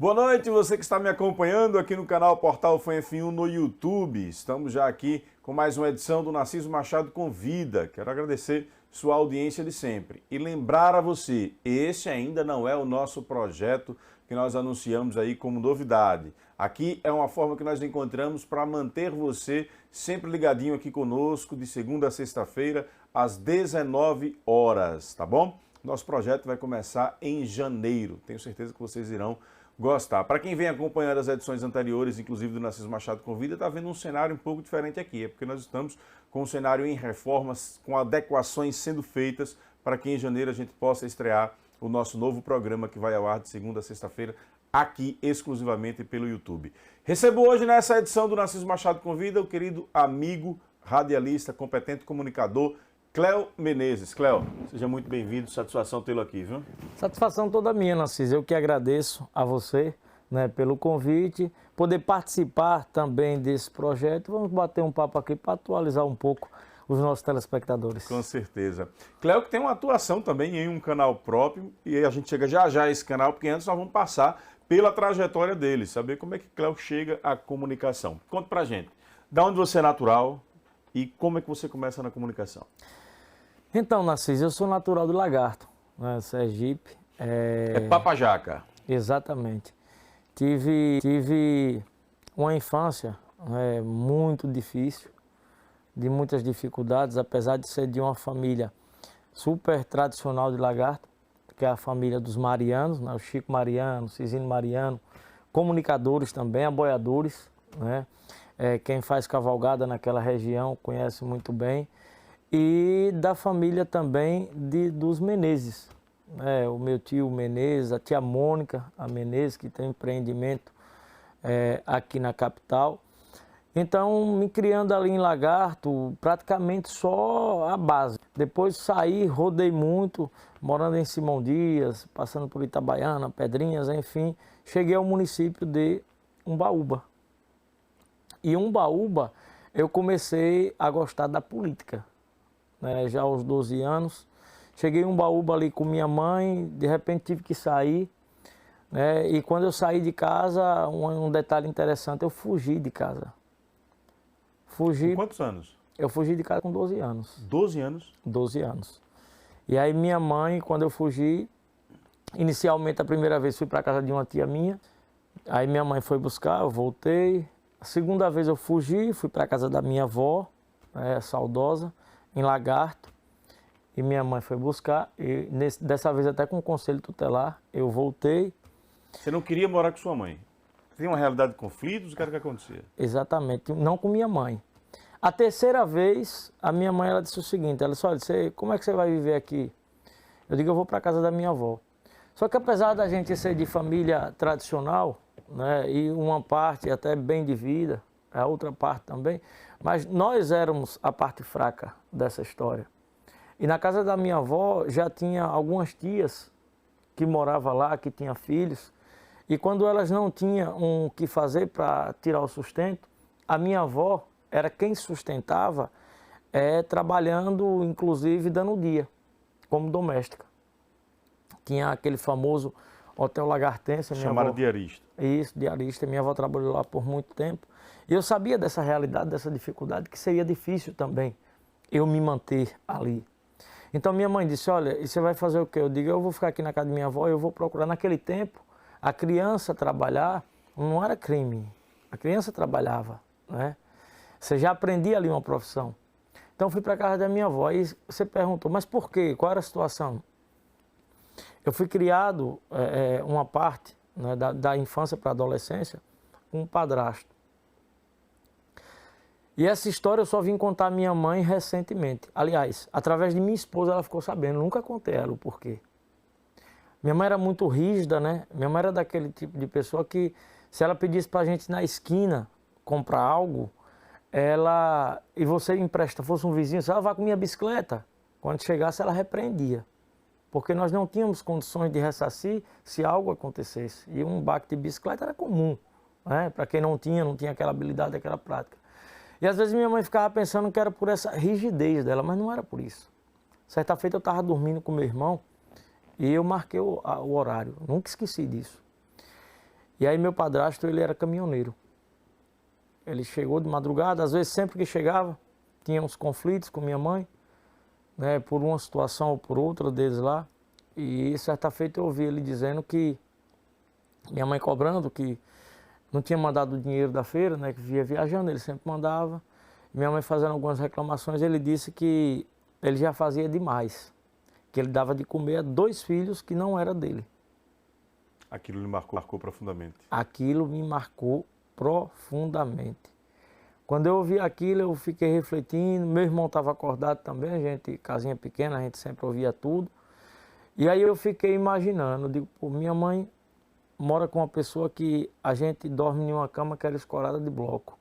Boa noite, você que está me acompanhando aqui no canal Portal Fã F1 no YouTube. Estamos já aqui com mais uma edição do Narciso Machado Convida. Quero agradecer sua audiência de sempre e lembrar a você, esse ainda não é o nosso projeto que nós anunciamos aí como novidade. Aqui é uma forma que nós encontramos para manter você sempre ligadinho aqui conosco de segunda a sexta-feira às 19 horas, tá bom? Nosso projeto vai começar em janeiro. Tenho certeza que vocês irão gostar. Para quem vem acompanhando as edições anteriores, inclusive do Narciso Machado Convida, está vendo um cenário um pouco diferente aqui. É porque nós estamos com um cenário em reformas, com adequações sendo feitas para que em janeiro a gente possa estrear o nosso novo programa que vai ao ar de segunda a sexta-feira, aqui exclusivamente pelo YouTube. Recebo hoje nessa edição do Narciso Machado Convida o querido amigo, radialista, competente comunicador, Cléo Menezes. Cléo, seja muito bem-vindo, satisfação tê-lo aqui, viu? Satisfação toda minha, Narciso. Eu que agradeço a você, né, pelo convite, poder participar também desse projeto. Vamos bater um papo aqui para atualizar um pouco os nossos telespectadores. Com certeza. Cléo que tem uma atuação também em um canal próprio, e a gente chega já já a esse canal, porque antes nós vamos passar pela trajetória dele, saber como é que Cléo chega à comunicação. Conta pra gente, da onde você é natural e como é que você começa na comunicação? Então, Narciso, eu sou natural do Lagarto, né, Sergipe. É Papajaca. Exatamente. Tive uma infância muito difícil, de muitas dificuldades, apesar de ser de uma família super tradicional de Lagarto, que é a família dos Marianos, né, o Chico Mariano, o Cisino Mariano, comunicadores também, aboiadores, né? Quem faz cavalgada naquela região conhece muito bem. E da família também dos Menezes, né? O meu tio Menezes, a tia Mônica, a Menezes, que tem empreendimento aqui na capital. Então, me criando ali em Lagarto, praticamente só a base. Depois saí, rodei muito, morando em Simão Dias, passando por Itabaiana, Pedrinhas, enfim. Cheguei ao município de Umbaúba. E Umbaúba, eu comecei a gostar da política. Já aos 12 anos, cheguei em Umbaúba ali com minha mãe, de repente tive que sair, né? E quando eu saí de casa, um detalhe interessante, eu fugi de casa. Com quantos anos? Eu fugi de casa com 12 anos. 12 anos? 12 anos. E aí minha mãe, quando eu fugi, inicialmente a primeira vez fui para casa de uma tia minha, aí minha mãe foi buscar, eu voltei. A segunda vez eu fugi, fui para casa da minha avó, saudosa, em Lagarto, e minha mãe foi buscar, e dessa vez até com o conselho tutelar, eu voltei. Você não queria morar com sua mãe? Tem uma realidade de conflitos? O que era que acontecia? Exatamente, não com minha mãe. A terceira vez, a minha mãe ela disse o seguinte, ela disse, olha, como é que você vai viver aqui? Eu digo, eu vou para casa da minha avó. Só que apesar da gente ser de família tradicional, né, e uma parte até bem de vida, a outra parte também, mas nós éramos a parte fraca dessa história. E na casa da minha avó já tinha algumas tias que moravam lá, que tinham filhos, e quando elas não tinham o que fazer para tirar o sustento, a minha avó era quem sustentava, trabalhando, inclusive, dando dia, como doméstica. Tinha aquele famoso Hotel Lagartense. Chamaram diarista. Isso, diarista. Minha avó trabalhou lá por muito tempo. E eu sabia dessa realidade, dessa dificuldade, que seria difícil também eu me manter ali. Então minha mãe disse, olha, e você vai fazer o quê? Eu digo, eu vou ficar aqui na casa da minha avó, eu vou procurar. Naquele tempo, a criança trabalhar não era crime. A criança trabalhava, né? Você já aprendia ali uma profissão. Então fui para a casa da minha avó e você perguntou, mas por quê? Qual era a situação? Eu fui criado, uma parte, né, da infância para a adolescência, com um padrasto. E essa história eu só vim contar à minha mãe recentemente. Aliás, através de minha esposa ela ficou sabendo, nunca contei a ela o porquê. Minha mãe era muito rígida, né? Minha mãe era daquele tipo de pessoa que, se ela pedisse pra gente na esquina comprar algo, e você fosse um vizinho, ela vá com minha bicicleta. Quando chegasse ela repreendia. Porque nós não tínhamos condições de ressarcir se algo acontecesse. E um baque de bicicleta era comum, né? Para quem não tinha aquela habilidade, aquela prática. E às vezes minha mãe ficava pensando que era por essa rigidez dela, mas não era por isso. Certa feita eu estava dormindo com meu irmão e eu marquei o horário, nunca esqueci disso. E aí meu padrasto, ele era caminhoneiro. Ele chegou de madrugada, às vezes sempre que chegava, tinha uns conflitos com minha mãe, né, por uma situação ou por outra deles lá. E certa feita eu ouvi ele dizendo que minha mãe cobrando que não tinha mandado o dinheiro da feira, né, que via viajando, ele sempre mandava. Minha mãe fazendo algumas reclamações, ele disse que ele já fazia demais, que ele dava de comer a 2 filhos que não era dele. Aquilo lhe marcou profundamente. Aquilo me marcou profundamente. Quando eu ouvi aquilo, eu fiquei refletindo, meu irmão estava acordado também, a gente, casinha pequena, a gente sempre ouvia tudo. E aí eu fiquei imaginando, digo, pô, minha mãe mora com uma pessoa que a gente dorme em uma cama que era escorada de bloco.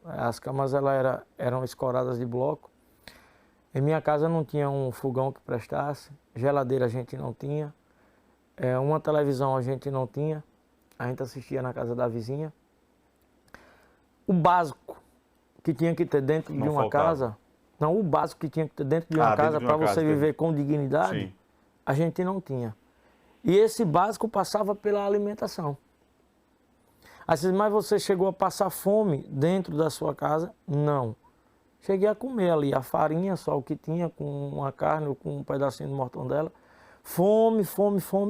As camas eram escoradas de bloco. Em minha casa não tinha um fogão que prestasse, geladeira a gente não tinha, uma televisão a gente não tinha, a gente assistia na casa da vizinha. O básico que tinha que ter dentro de uma casa, não, o básico que tinha que ter dentro de uma casa para você viver com dignidade, sim, a gente não tinha. E esse básico passava pela alimentação. Assim, mas você chegou a passar fome dentro da sua casa? Não. Cheguei a comer ali a farinha, só o que tinha, com uma carne ou com um pedacinho de mortandela. Fome,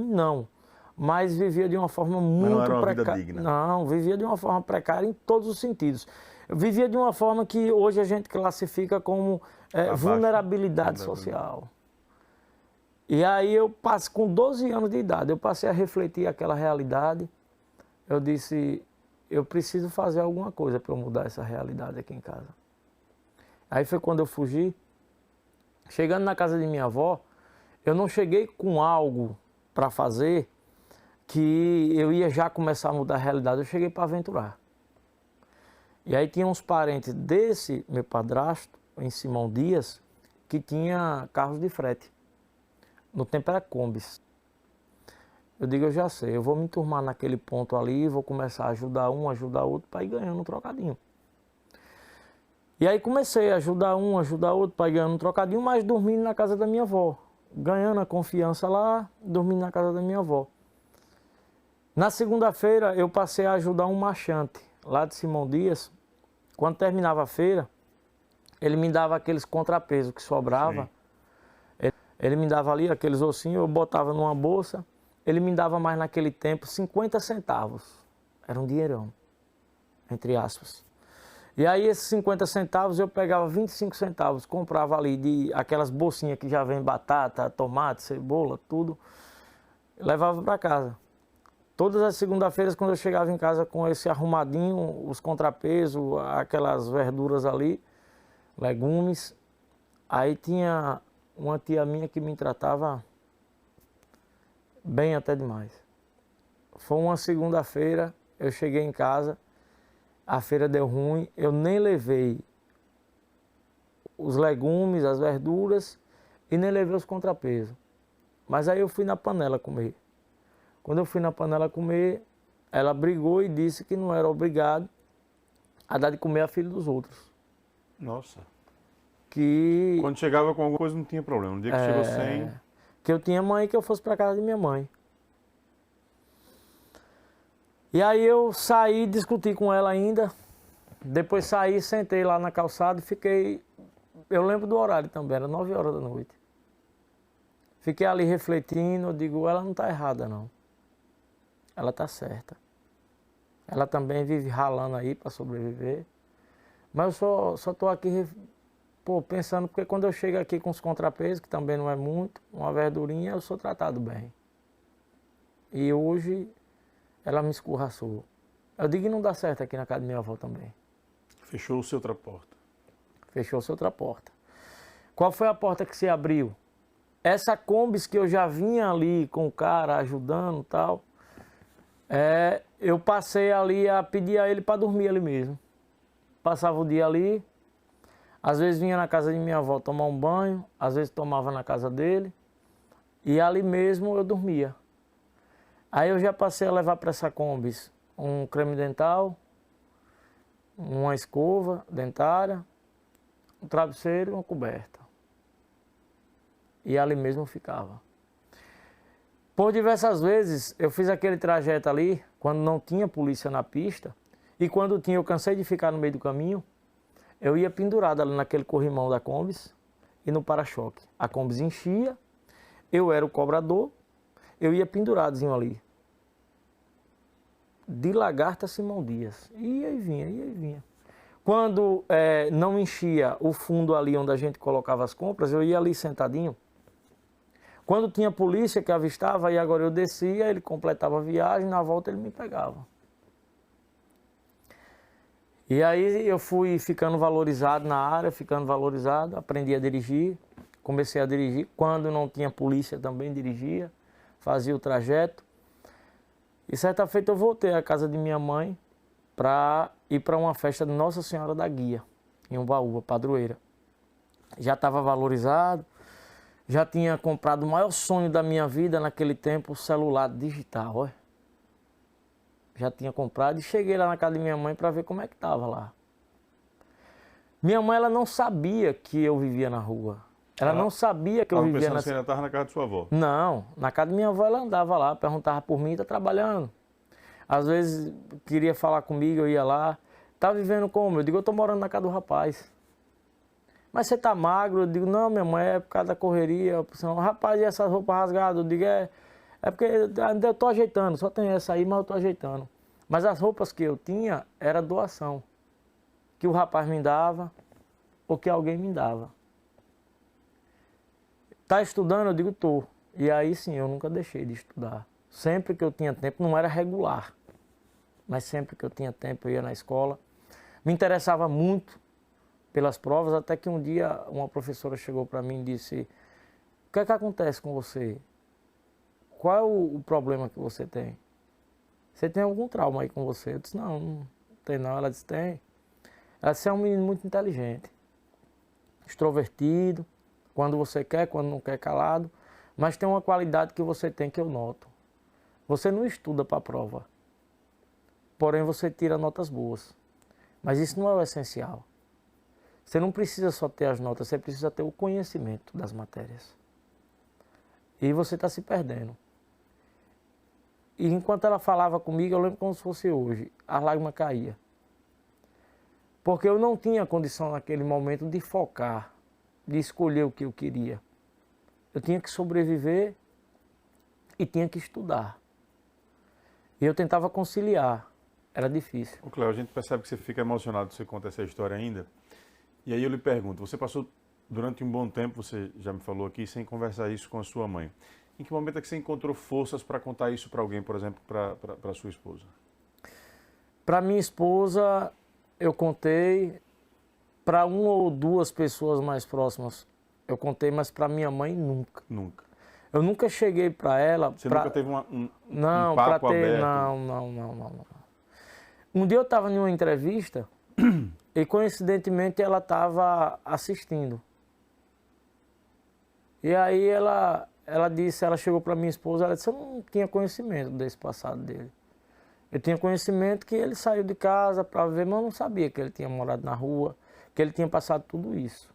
não. Mas vivia de uma forma muito precária. Não, vivia de uma forma precária em todos os sentidos. Vivia de uma forma que hoje a gente classifica como vulnerabilidade social. E aí eu passei, com 12 anos de idade, eu passei a refletir aquela realidade. Eu disse, eu preciso fazer alguma coisa para eu mudar essa realidade aqui em casa. Aí foi quando eu fugi. Chegando na casa de minha avó, eu não cheguei com algo para fazer que eu ia já começar a mudar a realidade. Eu cheguei para aventurar. E aí tinha uns parentes desse meu padrasto, em Simão Dias, que tinha carros de frete. No tempo era Kombis. Eu digo, eu já sei, eu vou me enturmar naquele ponto ali, vou começar a ajudar um, ajudar outro, para ir ganhando um trocadinho. E aí comecei a ajudar um, ajudar outro, para ir ganhando um trocadinho, mas dormindo na casa da minha avó. Ganhando a confiança lá, dormindo na casa da minha avó. Na segunda-feira eu passei a ajudar um marchante, lá de Simão Dias. Quando terminava a feira, ele me dava aqueles contrapesos que sobrava. Ele me dava ali aqueles ossinhos, eu botava numa bolsa. Ele me dava mais naquele tempo 50 centavos. Era um dinheirão, entre aspas. E aí esses 50 centavos eu pegava 25 centavos, comprava ali de aquelas bolsinhas que já vem batata, tomate, cebola, tudo. Levava para casa. Todas as segunda-feiras, quando eu chegava em casa com esse arrumadinho, os contrapesos, aquelas verduras ali, legumes, aí tinha uma tia minha que me tratava bem até demais. Foi uma segunda-feira, eu cheguei em casa, a feira deu ruim, eu nem levei os legumes, as verduras e nem levei os contrapesos. Mas aí eu fui na panela comer. Quando eu fui na panela comer, ela brigou e disse que não era obrigado a dar de comer a filha dos outros. Nossa. Que quando chegava com alguma coisa não tinha problema. No dia que chegou sem... Que eu tinha mãe, que eu fosse para casa de minha mãe. E aí eu saí, discuti com ela ainda. Depois saí, sentei lá na calçada e fiquei... Eu lembro do horário também, era 9 horas da noite. Fiquei ali refletindo, eu digo, ela não está errada não. Ela está certa. Ela também vive ralando aí para sobreviver. Mas eu só estou aqui pensando, porque quando eu chego aqui com os contrapesos, que também não é muito, uma verdurinha, eu sou tratado bem. E hoje ela me escorraçou. Eu digo que não dá certo aqui na casa da minha avó também. Fechou-se outra porta. Fechou-se outra porta. Qual foi a porta que se abriu? Essa Kombis que eu já vinha ali com o cara ajudando e tal, eu passei ali a pedir a ele para dormir ali mesmo. Passava o dia ali, às vezes vinha na casa de minha avó tomar um banho, às vezes tomava na casa dele, e ali mesmo eu dormia. Aí eu já passei a levar para essa Kombis um creme dental, uma escova dentária, um travesseiro e uma coberta. E ali mesmo ficava. Por diversas vezes eu fiz aquele trajeto ali, quando não tinha polícia na pista, e quando tinha, eu cansei de ficar no meio do caminho, eu ia pendurado ali naquele corrimão da Kombis e no para-choque. A Kombis enchia, eu era o cobrador, eu ia penduradozinho ali. De Lagarta a Simão Dias. Ia e vinha, ia e vinha. Quando não enchia o fundo ali onde a gente colocava as compras, eu ia ali sentadinho. Quando tinha polícia que avistava, aí agora eu descia, ele completava a viagem, na volta ele me pegava. E aí eu fui ficando valorizado na área, ficando valorizado, aprendi a dirigir, comecei a dirigir. Quando não tinha polícia também dirigia, fazia o trajeto. E certa feita eu voltei à casa de minha mãe para ir para uma festa de Nossa Senhora da Guia, em Umbaúba, padroeira. Já estava valorizado, já tinha comprado o maior sonho da minha vida naquele tempo, o celular digital. Ó. Já tinha comprado e cheguei lá na casa de minha mãe para ver como é que estava lá. Minha mãe ela não sabia que eu vivia na rua. Ela não sabia que eu vivia na... Você ainda estava na casa de sua avó? Não, na casa de minha avó ela andava lá, perguntava por mim, tá trabalhando. Às vezes queria falar comigo, eu ia lá. Tá vivendo como? Eu digo, eu tô morando na casa do rapaz. Mas você tá magro? Eu digo, não, minha mãe, é por causa da correria. Rapaz, e essas roupas rasgadas? Eu digo, é porque ainda eu tô ajeitando, só tem essa aí, mas eu tô ajeitando. Mas as roupas que eu tinha era doação. Que o rapaz me dava ou que alguém me dava. Tá estudando? Eu digo, tô. E aí sim, eu nunca deixei de estudar. Sempre que eu tinha tempo, não era regular, mas sempre que eu tinha tempo eu ia na escola. Me interessava muito pelas provas, até que um dia uma professora chegou para mim e disse, o que é que acontece com você? Qual é o problema que você tem? Você tem algum trauma aí com você? Eu disse, não tem não. Ela disse, tem. Ela disse, é um menino muito inteligente, extrovertido, quando você quer, quando não quer, calado, mas tem uma qualidade que você tem que eu noto. Você não estuda para a prova, porém você tira notas boas. Mas isso não é o essencial. Você não precisa só ter as notas, você precisa ter o conhecimento das matérias. E você está se perdendo. E enquanto ela falava comigo, eu lembro como se fosse hoje, as lágrimas caíam. Porque eu não tinha condição naquele momento de focar, de escolher o que eu queria. Eu tinha que sobreviver e tinha que estudar. E eu tentava conciliar, era difícil. Ô Cléo, a gente percebe que você fica emocionado, você conta essa história ainda. E aí eu lhe pergunto, você passou durante um bom tempo, você já me falou aqui, sem conversar isso com a sua mãe. Em que momento é que você encontrou forças para contar isso para alguém, por exemplo, para sua esposa? Para minha esposa, eu contei, para uma ou duas pessoas mais próximas, eu contei, mas para minha mãe, nunca. Nunca. Eu nunca cheguei para ela... Você nunca teve um não, papo aberto? Não. Um dia eu estava em uma entrevista e coincidentemente ela estava assistindo. E aí ela disse, ela chegou para minha esposa, ela disse, eu não tinha conhecimento desse passado dele. Eu tinha conhecimento que ele saiu de casa para ver, mas eu não sabia que ele tinha morado na rua, que ele tinha passado tudo isso.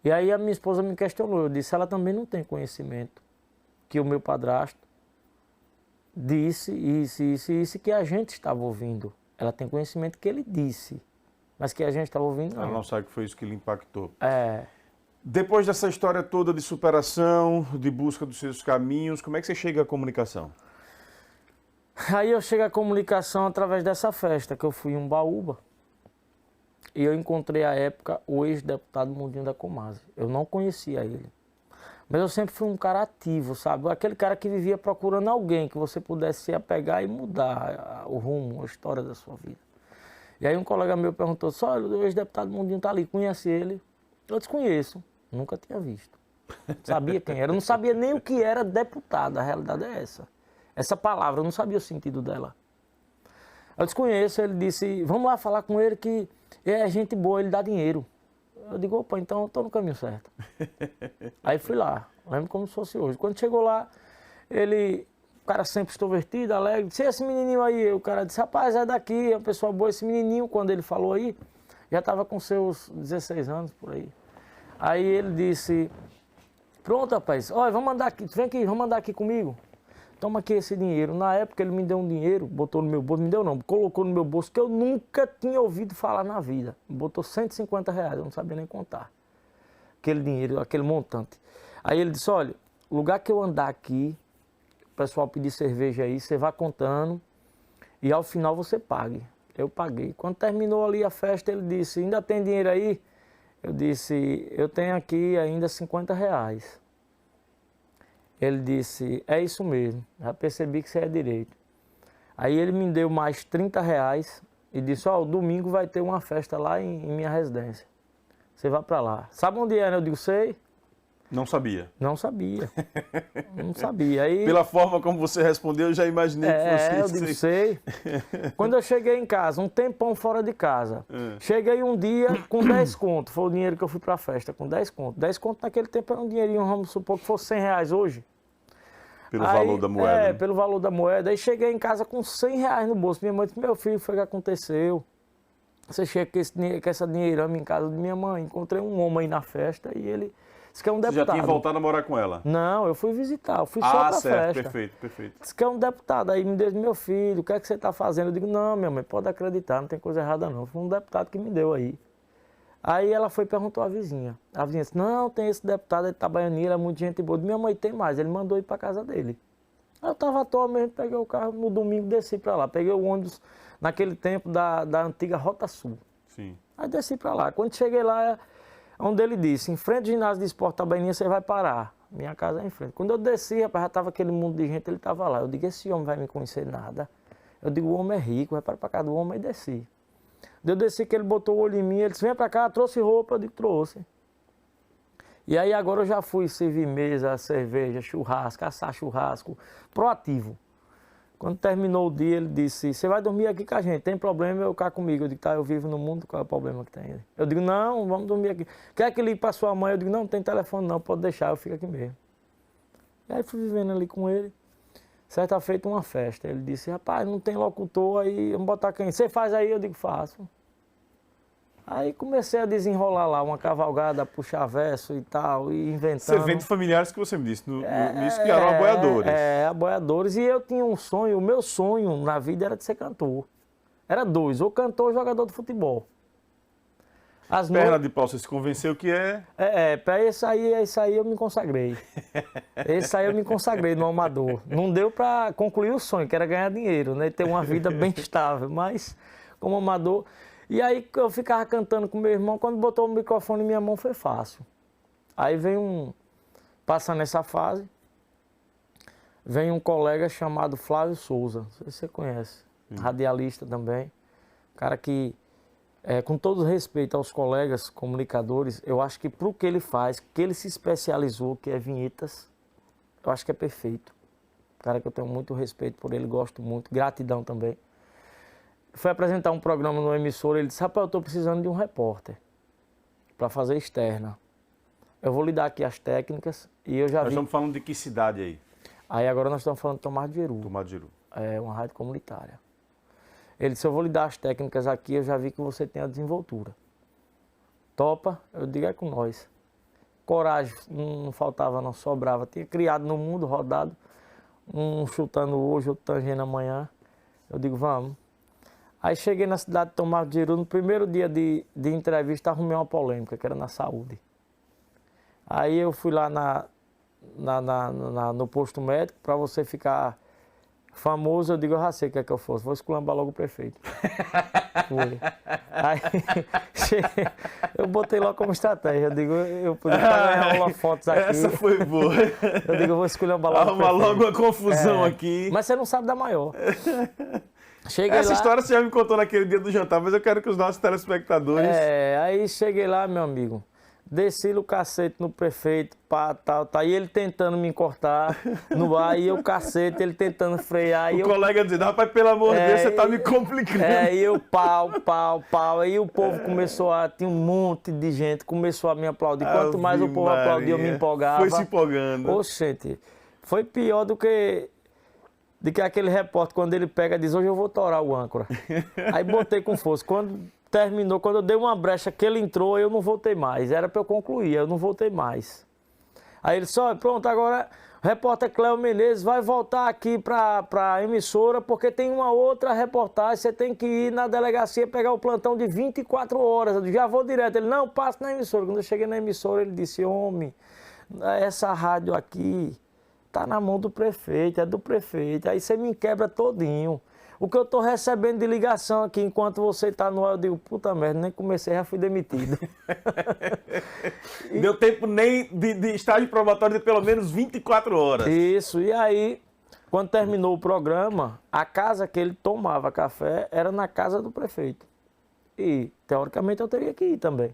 E aí a minha esposa me questionou, eu disse, ela também não tem conhecimento que o meu padrasto disse isso que a gente estava ouvindo. Ela tem conhecimento que ele disse, mas que a gente estava ouvindo não. Ela não sabe que foi isso que lhe impactou. É. Depois dessa história toda de superação, de busca dos seus caminhos, como é que você chega à comunicação? Aí eu chego à comunicação através dessa festa, que eu fui em Umbaúba. E eu encontrei à época o ex-deputado Mundinho da Comase. Eu não conhecia ele. Mas eu sempre fui um cara ativo, sabe? Aquele cara que vivia procurando alguém que você pudesse se apegar e mudar o rumo, a história da sua vida. E aí um colega meu perguntou, só o ex-deputado Mundinho tá ali, conhece ele? Eu desconheço, nunca tinha visto. Sabia quem era, eu não sabia nem o que era deputado, a realidade é essa. Essa palavra, eu não sabia o sentido dela. Eu desconheço, ele disse, vamos lá falar com ele que é gente boa, ele dá dinheiro. Eu digo, opa, então eu estou no caminho certo. Aí fui lá, lembro como se fosse hoje. Quando chegou lá, o cara sempre extrovertido, alegre, disse, esse menininho aí, o cara disse, rapaz, é daqui, é uma pessoa boa. Esse menininho, quando ele falou aí, já estava com seus 16 anos, por aí. Aí ele disse, Pronto, rapaz. Olha, vamos andar aqui, vem aqui, vamos andar aqui comigo. Toma aqui esse dinheiro. Na época ele me deu um dinheiro, botou no meu bolso, me deu não, colocou no meu bolso, que eu nunca tinha ouvido falar na vida. Botou R$ 150, eu não sabia nem contar. Aquele dinheiro, aquele montante. Aí ele disse, olha, o lugar que eu andar aqui, o pessoal pedir cerveja aí, você vai contando e ao final você pague. Eu paguei. Quando terminou ali a festa, ele disse, ainda tem dinheiro aí? Eu disse, eu tenho aqui ainda R$ 50. Ele disse, é isso mesmo, já percebi que você é direito. Aí ele me deu mais R$ 30 e disse, ó, domingo vai ter uma festa lá em minha residência. Você vai pra lá. Sabe onde é, né? Eu digo, sei. Não sabia? Não sabia. Não sabia. Aí, pela forma como você respondeu, eu já imaginei que fosse eu digo, sei. Quando eu cheguei em casa, um tempão fora de casa, cheguei um dia com 10 conto, foi o dinheiro que eu fui pra festa, com 10 conto. 10 conto naquele tempo era um dinheirinho, vamos supor que fosse R$ 100 hoje. Pelo valor da moeda. Né? Pelo valor da moeda. Aí cheguei em casa com R$ 100 no bolso. Minha mãe disse, meu filho, foi o que aconteceu. Você chega com essa dinheirama em casa de minha mãe. Encontrei um homem aí na festa e ele disse que é um deputado. Você já tinha voltado a morar com ela? Não, eu fui visitar, eu fui só pra certo, festa. perfeito. Disse que é um deputado. Aí me disse, meu filho, o que é que você está fazendo? Eu digo, não, minha mãe, pode acreditar, não tem coisa errada não. Foi um deputado que me deu aí. Aí ela foi e perguntou à vizinha. A vizinha disse, não, tem esse deputado, ele tá baianinho, ele é muito gente boa. Minha mãe tem mais, ele mandou ir pra casa dele. Aí eu tava à toa mesmo, peguei o carro, no domingo desci pra lá. Peguei o ônibus, naquele tempo, da antiga Rota Sul. Sim. Aí desci pra lá. Quando cheguei lá, onde ele disse, em frente ao ginásio de esporte Tabaianinha, você vai parar. Minha casa é em frente. Quando eu desci, rapaz, já tava aquele mundo de gente, ele tava lá. Eu digo, esse homem vai me conhecer nada. Eu digo, o homem é rico, vai para casa do homem, e desci. Eu desci que ele botou o olho em mim, ele disse, vem pra cá, trouxe roupa, eu digo, trouxe. E aí agora eu já fui servir mesa, cerveja, churrasco, assar churrasco, proativo. Quando terminou o dia, ele disse, você vai dormir aqui com a gente, tem problema, eu cá comigo. Eu digo, tá, eu vivo no mundo, qual é o problema que tem? Eu digo, não, vamos dormir aqui. Quer que ligue para sua mãe? Eu digo, não tem telefone não, pode deixar, eu fico aqui mesmo. E aí fui vivendo ali com ele. Certa feita uma festa, ele disse, rapaz, não tem locutor aí, vamos botar quem? Você faz aí? Eu digo, faço. Aí comecei a desenrolar lá, uma cavalgada, puxar verso e tal, e inventando. Você vem de familiares que você me disse, nisso que eram aboiadores. Aboiadores. E eu tinha um sonho, o meu sonho na vida era de ser cantor. Era dois, ou cantor ou jogador de futebol. Perna de pau, você se convenceu que é? Para esse aí eu me consagrei. Esse aí eu me consagrei no amador. Não deu para concluir o sonho, que era ganhar dinheiro, né? Ter uma vida bem estável, mas como amador... E aí eu ficava cantando com meu irmão, quando botou o microfone em minha mão foi fácil. Aí passando essa fase, vem um colega chamado Flávio Souza, não sei se você conhece, radialista também, cara que, com todo respeito aos colegas comunicadores, eu acho que para o que ele faz, que ele se especializou, que é vinhetas, eu acho que é perfeito. Cara que eu tenho muito respeito por ele, gosto muito, gratidão também. Foi apresentar um programa no emissora, ele disse, rapaz, eu estou precisando de um repórter para fazer externa. Eu vou lhe dar aqui as técnicas e eu já vi... Nós estamos falando de que cidade aí? Aí agora nós estamos falando de Tomar de Jeru. Tomar de Jeru. É uma rádio comunitária. Ele disse, eu vou lhe dar as técnicas aqui, eu já vi que você tem a desenvoltura. Topa? Eu digo, é com nós. Coragem, não faltava, não sobrava. Tinha criado no mundo, rodado, um chutando hoje, outro tangendo amanhã. Eu digo, vamos. Aí cheguei na cidade de Tomar de Jeru, no primeiro dia de entrevista, arrumei uma polêmica, que era na saúde. Aí eu fui lá no posto médico, para você ficar famoso, eu digo, eu já sei o que é que eu fosse, vou esculambar logo o prefeito. Fui. Aí eu botei logo como estratégia, eu digo, eu podia ganhar uma fotos aqui. Essa foi boa. Eu digo, eu vou esculhambar logo o prefeito. Logo uma confusão aqui. Mas você não sabe da maior. Cheguei Essa lá, história você já me contou naquele dia do jantar, mas eu quero que os nossos telespectadores... Aí cheguei lá, meu amigo, desci o cacete no prefeito, pá, tal, e ele tentando me cortar no ar, e eu cacete, ele tentando frear. O colega dizendo, rapaz, pelo amor de Deus, você tá me complicando. E eu pau, aí o povo tinha um monte de gente, começou a me aplaudir. Quanto mais o povo aplaudia, eu me empolgava. Foi se empolgando. Oxente, foi pior do que aquele repórter, quando ele pega e diz, hoje eu vou torar o âncora. Aí botei com força. Quando terminou, quando eu dei uma brecha que ele entrou, eu não voltei mais. Era para eu concluir, eu não voltei mais. Aí ele só, pronto, agora o repórter Cléo Menezes vai voltar aqui para a emissora porque tem uma outra reportagem, você tem que ir na delegacia pegar o plantão de 24 horas. Eu digo, já vou direto. Ele, não, passa na emissora. Quando eu cheguei na emissora, ele disse, homem, essa rádio aqui tá na mão do prefeito, é do prefeito. Aí você me quebra todinho. O que eu tô recebendo de ligação aqui enquanto você tá no ar, eu digo, puta merda, nem comecei, já fui demitido. Deu tempo nem de estágio probatório de pelo menos 24 horas. Isso, e aí, quando terminou o programa, a casa que ele tomava café era na casa do prefeito. E, teoricamente, eu teria que ir também.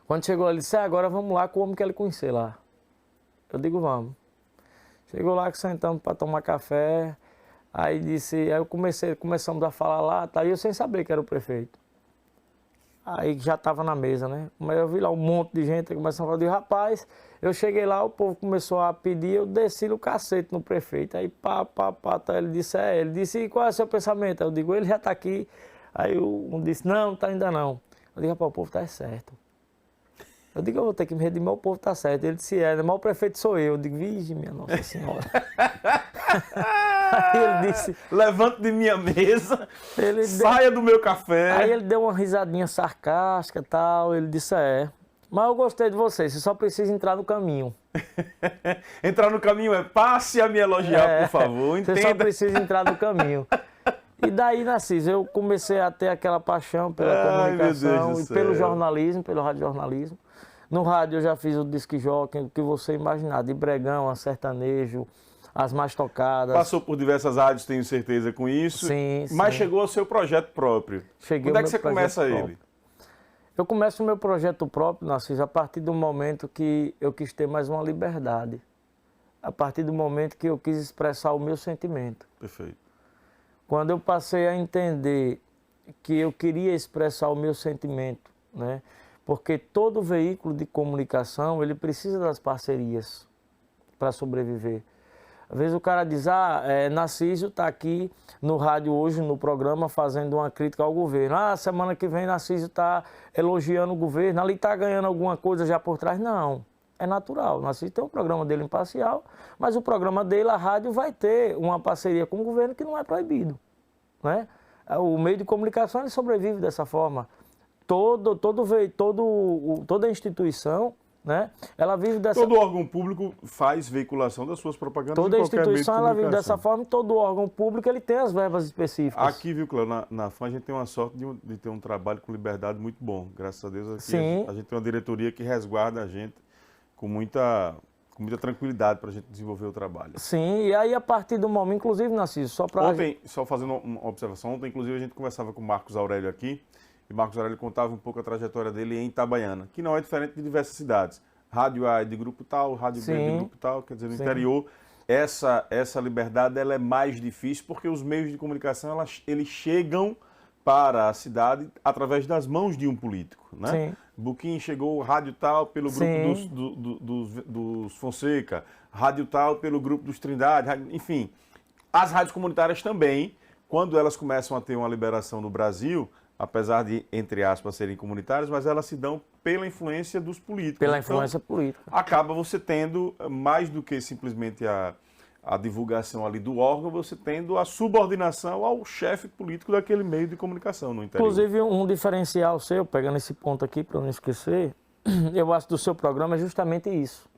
Quando chegou lá, ele disse, agora vamos lá com o homem que ele conhecer lá. Eu digo, vamos. Chegou lá, que sentamos para tomar café. Aí disse, aí começamos a falar lá, tá, e eu sem saber que era o prefeito. Aí já estava na mesa, né? Mas eu vi lá um monte de gente, começando a falar, de rapaz, eu cheguei lá, o povo começou a pedir, eu desci no cacete no prefeito. Aí pá, tá, ele disse, e qual é o seu pensamento? Eu digo, ele já está aqui. Aí um disse, não tá ainda não. Eu digo, rapaz, o povo tá certo. Eu digo, eu vou ter que me redimir, o povo tá certo. Ele disse, mas o prefeito sou eu. Eu digo, vige, minha Nossa Senhora. Aí ele disse, levante de minha mesa, saia do meu café. Aí ele deu uma risadinha sarcástica e tal. Ele disse, mas eu gostei de você só precisa entrar no caminho. Entrar no caminho passe a me elogiar, por favor, entenda. Você só precisa entrar no caminho. E daí, Narciso, eu comecei a ter aquela paixão pela comunicação e pelo jornalismo, pelo radiojornalismo. No rádio eu já fiz o disc jockey, o que você imaginar, de bregão a sertanejo, as mais tocadas. Passou por diversas rádios, tenho certeza com isso. Sim, mas chegou ao seu projeto próprio. Quando é que você começa ele? Eu começo o meu projeto próprio, Narciso, a partir do momento que eu quis ter mais uma liberdade. A partir do momento que eu quis expressar o meu sentimento. Perfeito. Quando eu passei a entender que eu queria expressar o meu sentimento, né? Porque todo veículo de comunicação, ele precisa das parcerias para sobreviver. Às vezes o cara diz, Narciso está aqui no rádio hoje, no programa, fazendo uma crítica ao governo. Semana que vem Narciso está elogiando o governo, ali está ganhando alguma coisa já por trás. Não, é natural. Narciso tem um programa dele imparcial, mas o programa dele, a rádio, vai ter uma parceria com o governo que não é proibido, né? O meio de comunicação, ele sobrevive dessa forma. Toda instituição, né, ela vive dessa... Todo órgão público faz veiculação das suas propagandas. Toda instituição, ela vive dessa forma, e todo órgão público, ele tem as verbas específicas. Aqui, viu, Cléo, na FAM a gente tem uma sorte de ter um trabalho com liberdade muito bom. Graças a Deus, aqui Sim. A gente tem uma diretoria que resguarda a gente com muita tranquilidade para a gente desenvolver o trabalho. Sim, e aí a partir do momento, inclusive, Narciso, só para... Ontem, só fazendo uma observação, ontem, inclusive, a gente conversava com o Marcos Aurélio aqui, e Marcos Aurélio contava um pouco a trajetória dele em Itabaiana, que não é diferente de diversas cidades. Rádio A é de grupo tal, rádio B é de grupo tal, quer dizer, no interior, essa liberdade ela é mais difícil porque os meios de comunicação eles chegam para a cidade através das mãos de um político, né? Sim. Buquim chegou rádio tal pelo grupo dos Fonseca, rádio tal pelo grupo dos Trindade, enfim. As rádios comunitárias também, quando elas começam a ter uma liberação no Brasil, apesar de, entre aspas, serem comunitárias, mas elas se dão pela influência dos políticos. Pela influência política. Acaba você tendo, mais do que simplesmente a divulgação ali do órgão, você tendo a subordinação ao chefe político daquele meio de comunicação no interior. Inclusive, um diferencial seu, pegando esse ponto aqui para não esquecer, eu acho do seu programa é justamente isso,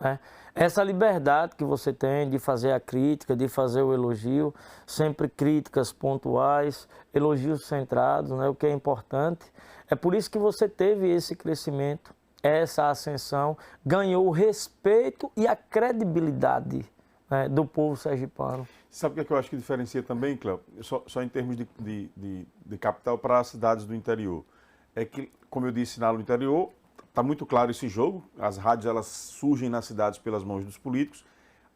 né? Essa liberdade que você tem de fazer a crítica, de fazer o elogio, sempre críticas pontuais, elogios centrados, né, o que é importante. É por isso que você teve esse crescimento, essa ascensão, ganhou o respeito e a credibilidade, né, do povo sergipano. Sabe o que eu acho que diferencia também, Cléo? Só em termos de capital para as cidades do interior. É que, como eu disse, no interior... Está muito claro esse jogo, as rádios elas surgem nas cidades pelas mãos dos políticos.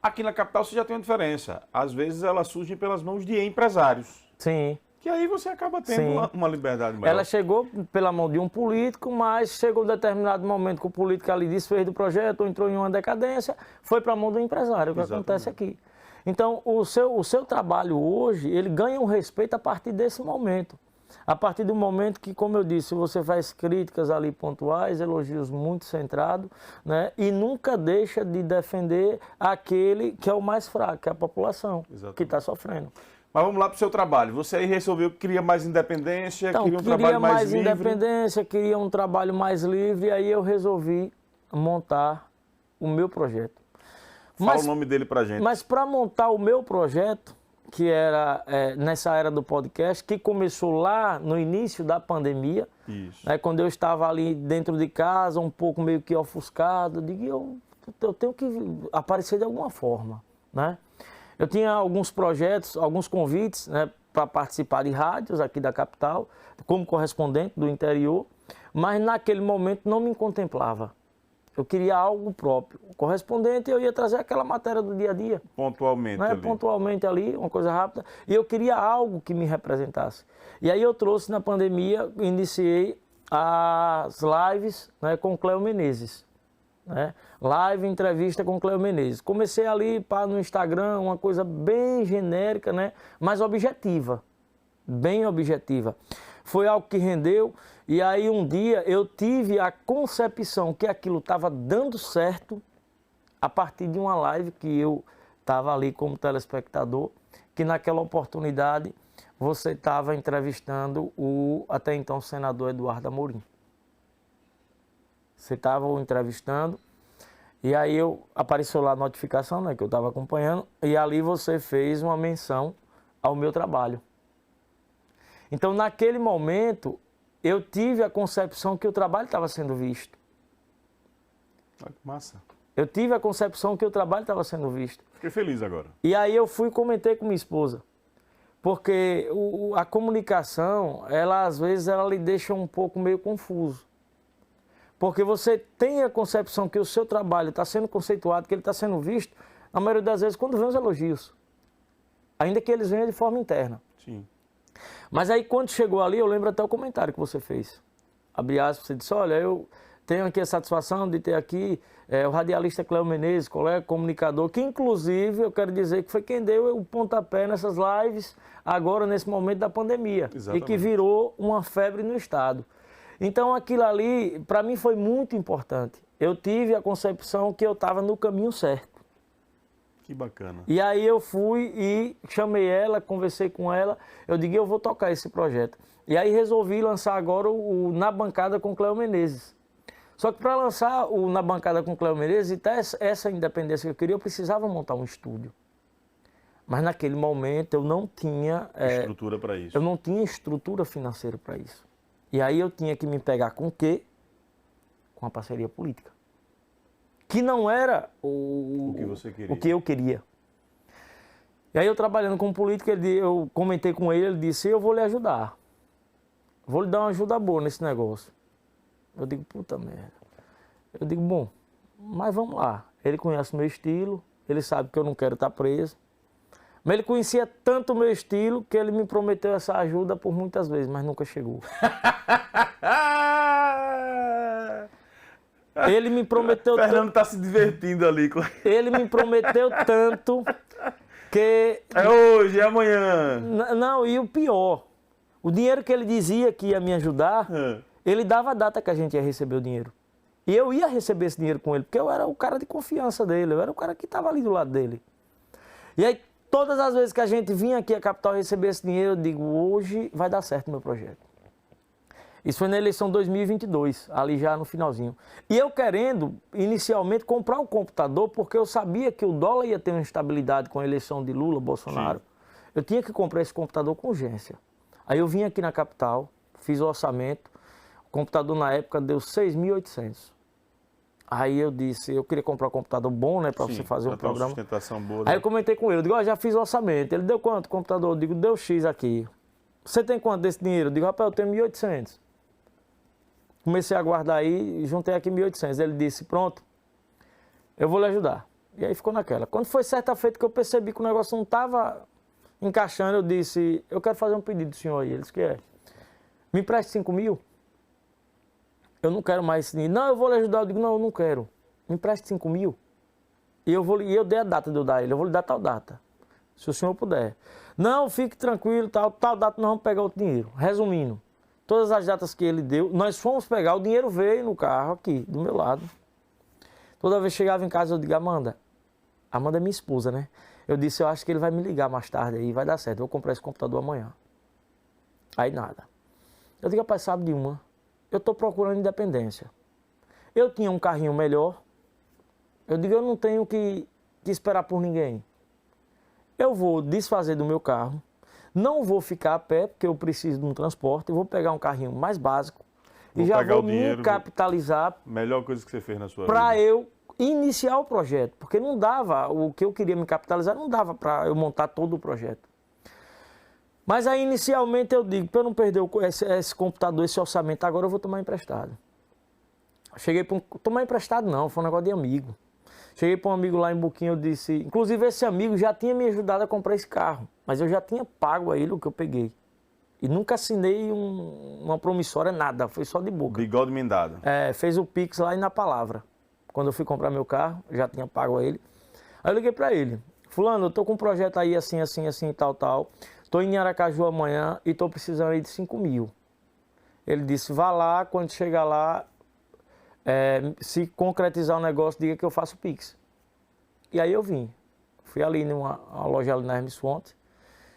Aqui na capital você já tem uma diferença. Às vezes elas surgem pelas mãos de empresários. Sim. Que aí você acaba tendo uma liberdade maior. Ela chegou pela mão de um político, mas chegou um determinado momento que o político ali desfez do projeto, ou entrou em uma decadência, foi para a mão do empresário, o que acontece aqui. Então, o seu trabalho hoje, ele ganha um respeito a partir desse momento. A partir do momento que, como eu disse, você faz críticas ali pontuais, elogios muito centrados, né? E nunca deixa de defender aquele que é o mais fraco, que é a população, que está sofrendo. Mas vamos lá para o seu trabalho. Você aí resolveu que queria mais independência, Então, queria um trabalho mais livre. Independência, queria um trabalho mais livre, e aí eu resolvi montar o meu projeto. Fala o nome dele pra gente. Mas para montar o meu projeto, que era nessa era do podcast, que começou lá no início da pandemia, né, quando eu estava ali dentro de casa, um pouco meio que ofuscado, eu digo, eu tenho que aparecer de alguma forma, né? Eu tinha alguns projetos, alguns convites, né, para participar de rádios aqui da capital, como correspondente do interior, mas naquele momento não me contemplava. Eu queria algo próprio. O correspondente, eu ia trazer aquela matéria do dia a dia. Pontualmente, né? ali. Pontualmente ali, uma coisa rápida. E eu queria algo que me representasse. E aí eu trouxe na pandemia, iniciei as lives, né, com Cléo Menezes. Né? Live, entrevista com Cléo Menezes. Comecei ali no Instagram, uma coisa bem genérica, né? Mas objetiva. Bem objetiva. Foi algo que rendeu, e aí um dia eu tive a concepção que aquilo estava dando certo a partir de uma live que eu estava ali como telespectador, que naquela oportunidade você estava entrevistando o até então senador Eduardo Amorim. Você estava o entrevistando, e aí apareceu lá a notificação, né, que eu estava acompanhando, e ali você fez uma menção ao meu trabalho. Então, naquele momento, eu tive a concepção que o trabalho estava sendo visto. Ah, que massa. Eu tive a concepção que o trabalho estava sendo visto. Fiquei feliz agora. E aí eu fui e comentei com minha esposa. Porque a comunicação, ela às vezes, ela lhe deixa um pouco meio confuso. Porque você tem a concepção que o seu trabalho está sendo conceituado, que ele está sendo visto, na maioria das vezes, quando vem os elogios. Ainda que eles venham de forma interna. Sim. Mas aí quando chegou ali, eu lembro até o comentário que você fez. Abre aspas, você disse, olha, eu tenho aqui a satisfação de ter aqui o radialista Cléo Menezes, colega comunicador, que inclusive, eu quero dizer que foi quem deu o pontapé nessas lives, agora nesse momento da pandemia. Exatamente. E que virou uma febre no estado. Então aquilo ali, para mim foi muito importante. Eu tive a concepção que eu estava no caminho certo. Que bacana. E aí eu fui e chamei ela, conversei com ela, eu digo, eu vou tocar esse projeto. E aí resolvi lançar agora o Na Bancada com Cléo Menezes. Só que para lançar o Na Bancada com Cléo Menezes e ter essa independência que eu queria, eu precisava montar um estúdio. Mas naquele momento eu não tinha... estrutura para isso. Eu não tinha estrutura financeira para isso. E aí eu tinha que me pegar com o quê? Com a parceria política. Que não era o que você queria. O que eu queria. E aí eu trabalhando com política, eu comentei com ele, ele disse, eu vou lhe ajudar. Vou lhe dar uma ajuda boa nesse negócio. Eu digo, puta merda. Eu digo, bom, mas vamos lá. Ele conhece o meu estilo, ele sabe que eu não quero estar preso. Mas ele conhecia tanto o meu estilo que ele me prometeu essa ajuda por muitas vezes, mas nunca chegou. Ele me prometeu tanto. Fernando está se divertindo ali. Ele me prometeu tanto que... É hoje, é amanhã. Não, e o pior, o dinheiro que ele dizia que ia me ajudar, ele dava a data que a gente ia receber o dinheiro. E eu ia receber esse dinheiro com ele, porque eu era o cara de confiança dele, eu era o cara que estava ali do lado dele. E aí, todas as vezes que a gente vinha aqui à capital receber esse dinheiro, eu digo, hoje vai dar certo o meu projeto. Isso foi na eleição 2022, ali já no finalzinho. E eu querendo, inicialmente, comprar um computador, porque eu sabia que o dólar ia ter uma instabilidade com a eleição de Lula, Bolsonaro. Sim. Eu tinha que comprar esse computador com urgência. Aí eu vim aqui na capital, fiz o orçamento, o computador na época deu 6.800. Aí eu disse, eu queria comprar um computador bom, né, para você fazer um programa. Sustentação boa, né? Aí eu comentei com ele, eu digo, já fiz o orçamento. Ele deu quanto o computador? Eu digo, deu X aqui. Você tem quanto desse dinheiro? Eu digo, rapaz, eu tenho 1.800. Comecei a guardar aí e juntei aqui 1.800. Ele disse, pronto, eu vou lhe ajudar. E aí ficou naquela. Quando foi certa feita que eu percebi que o negócio não estava encaixando, eu disse, eu quero fazer um pedido do senhor aí. Ele disse, que é? Me empreste 5.000? Eu não quero mais esse dinheiro. Não, eu vou lhe ajudar. Eu digo, não, eu não quero. Me empreste 5.000. E eu dei a data de eu dar ele. Eu vou lhe dar tal data. se o senhor puder. Não, fique tranquilo, tal data nós vamos pegar o dinheiro. Resumindo, todas as datas que ele deu, nós fomos pegar, o dinheiro veio no carro aqui, do meu lado. Toda vez que chegava em casa, eu digo, Amanda é minha esposa, né? Eu disse, eu acho que ele vai me ligar mais tarde aí, vai dar certo, eu vou comprar esse computador amanhã. Aí nada. Eu digo, rapaz, sabe de uma? Eu estou procurando independência. Eu tinha um carrinho melhor. Eu digo, eu não tenho que esperar por ninguém. Eu vou desfazer do meu carro. Não vou ficar a pé, porque eu preciso de um transporte. Eu vou pegar um carrinho mais básico. E já vou me capitalizar. Melhor coisa que você fez na sua vida. Para eu iniciar o projeto. Porque não dava, o que eu queria me capitalizar, não dava para eu montar todo o projeto. Mas aí, inicialmente, eu digo, para eu não perder esse computador, esse orçamento, agora eu vou tomar emprestado. Cheguei para tomar emprestado não, foi um negócio de amigo. Cheguei para um amigo lá em Buquim, eu disse, inclusive esse amigo já tinha me ajudado a comprar esse carro, mas eu já tinha pago a ele o que eu peguei. E nunca assinei uma promissória, nada, foi só de boca. Bigode mendado. Fez o Pix lá e na palavra. Quando eu fui comprar meu carro, já tinha pago a ele. Aí eu liguei para ele, fulano, eu tô com um projeto aí assim, tal. Estou em Aracaju amanhã e estou precisando aí de 5 mil. Ele disse, vá lá, quando chegar lá, se concretizar o negócio, diga que eu faço Pix. E aí eu vim. Fui ali numa loja ali na Hermes Fonte.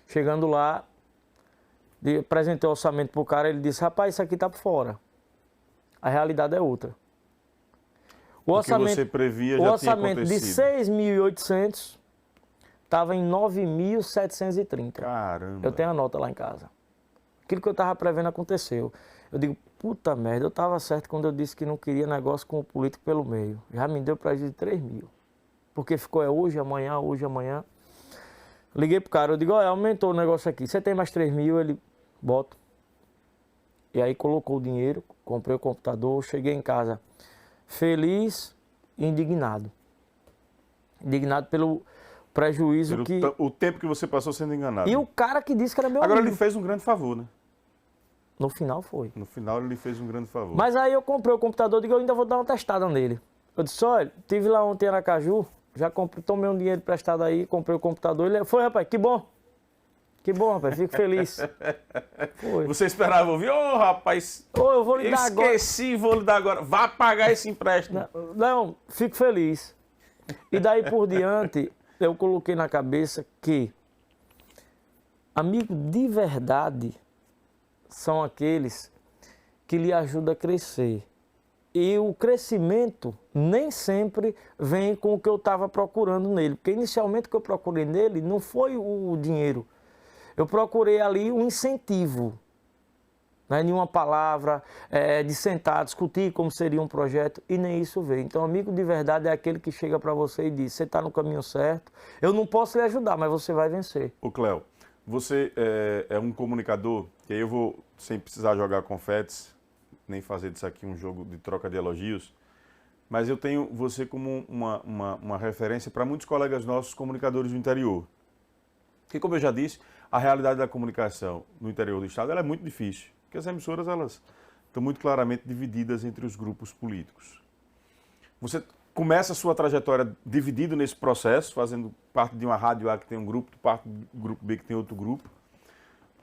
Chegando lá, apresentei o orçamento para o cara, ele disse, rapaz, isso aqui está por fora. A realidade é outra. O orçamento, você previa já tinha acontecido. De 6.800... estava em 9.730. Caramba. Eu tenho a nota lá em casa. Aquilo que eu estava prevendo aconteceu. Eu digo, puta merda, eu estava certo quando eu disse que não queria negócio com o político pelo meio. Já me deu prejuízo de 3 mil. Porque ficou hoje, amanhã. Liguei pro cara, eu digo, olha, aumentou o negócio aqui. Você tem mais 3 mil? Ele, bota. E aí colocou o dinheiro, comprei o computador, cheguei em casa feliz e indignado. Indignado pelo prejuízo o tempo que você passou sendo enganado. E o cara que disse que era meu amigo. Agora ele fez um grande favor, né? No final foi. No final ele fez um grande favor. Mas aí eu comprei o computador, digo, eu ainda vou dar uma testada nele. Eu disse, olha, estive lá ontem em Aracaju, já tomei um dinheiro emprestado aí, comprei o computador. Ele foi, rapaz, que bom. Que bom, rapaz, fico feliz. Foi. Você esperava ouvir, rapaz, eu vou lhe dar agora. Esqueci, vou lhe dar agora. Vá pagar esse empréstimo. Não, fico feliz. E daí por diante, eu coloquei na cabeça que amigo de verdade são aqueles que lhe ajudam a crescer. E o crescimento nem sempre vem com o que eu estava procurando nele. Porque inicialmente o que eu procurei nele não foi o dinheiro. Eu procurei ali um incentivo. Né, nenhuma palavra, de sentar, discutir como seria um projeto, e nem isso veio. Então, amigo de verdade é aquele que chega para você e diz, você está no caminho certo, eu não posso lhe ajudar, mas você vai vencer. Ô Cléo, você é um comunicador, que aí eu vou, sem precisar jogar confetes, nem fazer disso aqui um jogo de troca de elogios, mas eu tenho você como uma referência para muitos colegas nossos comunicadores do interior. Porque, como eu já disse, a realidade da comunicação no interior do estado ela é muito difícil. Porque as emissoras elas estão muito claramente divididas entre os grupos políticos. Você começa a sua trajetória dividido nesse processo, fazendo parte de uma rádio A que tem um grupo, parte do grupo B que tem outro grupo.